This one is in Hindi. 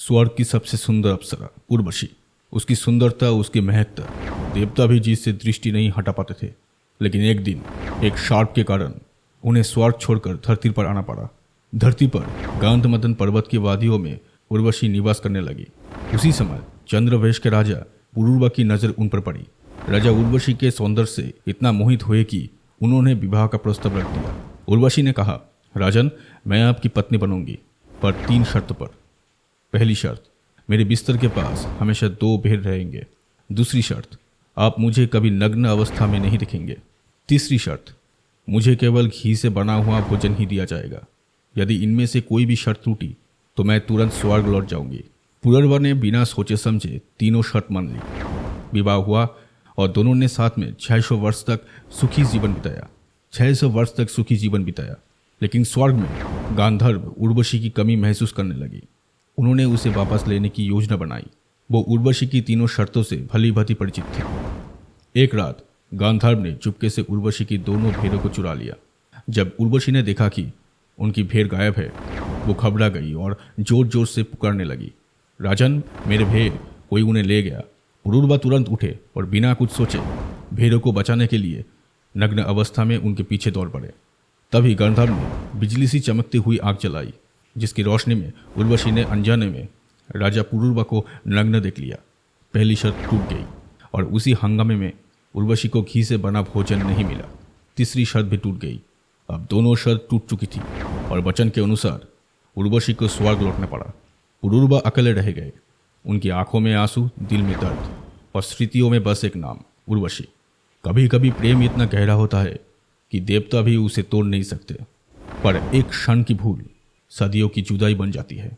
स्वर्ग की सबसे सुंदर अप्सरा उर्वशी। उसकी सुंदरता, उसकी महकता देवता भी जी से दृष्टि नहीं हटा पाते थे। लेकिन एक दिन एक शार्प के कारण उन्हें स्वर्ग छोड़कर धरती पर आना पड़ा। धरती पर गांधमदन पर्वत की वादियों में उर्वशी निवास करने लगी। उसी समय चंद्रवेश के राजा पुरूरवा की नजर उन पर पड़ी। राजा उर्वशी के सौंदर्य से इतना मोहित हुए कि उन्होंने विवाह का प्रस्ताव रख दिया। उर्वशी ने कहा, राजन, मैं आपकी पत्नी बनूंगी, पर 3 शर्त पर। पहली शर्त, मेरे बिस्तर के पास हमेशा 2 भेड़ रहेंगे। दूसरी शर्त, आप मुझे कभी नग्न अवस्था में नहीं दिखेंगे। तीसरी शर्त, मुझे केवल घी से बना हुआ भोजन ही दिया जाएगा। यदि इनमें से कोई भी शर्त टूटी तो मैं तुरंत स्वर्ग लौट जाऊंगी। पुररवा ने बिना सोचे समझे तीनों शर्त मान ली। विवाह हुआ और दोनों ने साथ में 600 वर्ष तक सुखी जीवन बिताया। 600 वर्ष तक सुखी जीवन बिताया। लेकिन स्वर्ग में गांधर्व उर्वशी की कमी महसूस करने लगी। उन्होंने उसे वापस लेने की योजना बनाई। वो उर्वशी की तीनों शर्तों से भली भांति परिचित थे। एक रात गांधर्व ने चुपके से उर्वशी की दोनों भेड़ों को चुरा लिया। जब उर्वशी ने देखा कि उनकी भेड़ गायब है, वो घबरा गई और जोर जोर से पुकारने लगी, राजन, मेरे भेड़, कोई उन्हें ले गया। पुरूरवा तुरंत उठे और बिना कुछ सोचे भेड़ों को बचाने के लिए नग्न अवस्था में उनके पीछे दौड़ पड़े। तभी गांधर्व ने बिजली सी चमकती हुई आग जलाई, जिसकी रोशनी में उर्वशी ने अनजाने में राजा पुरूरवा को नग्न देख लिया। पहली शर्त टूट गई और उसी हंगामे में उर्वशी को घी से बना भोजन नहीं मिला। तीसरी शर्त भी टूट गई। अब दोनों शर्त टूट चुकी थी और वचन के अनुसार उर्वशी को स्वर्ग लौटना पड़ा। पुरूरवा अकेले रह गए। उनकी आंखों में आंसू, दिल में दर्द और स्मृतियों में बस एक नाम, उर्वशी। कभी कभी प्रेम इतना गहरा होता है कि देवता भी उसे तोड़ नहीं सकते, पर एक क्षण की भूल सदियों की जुदाई बन जाती है।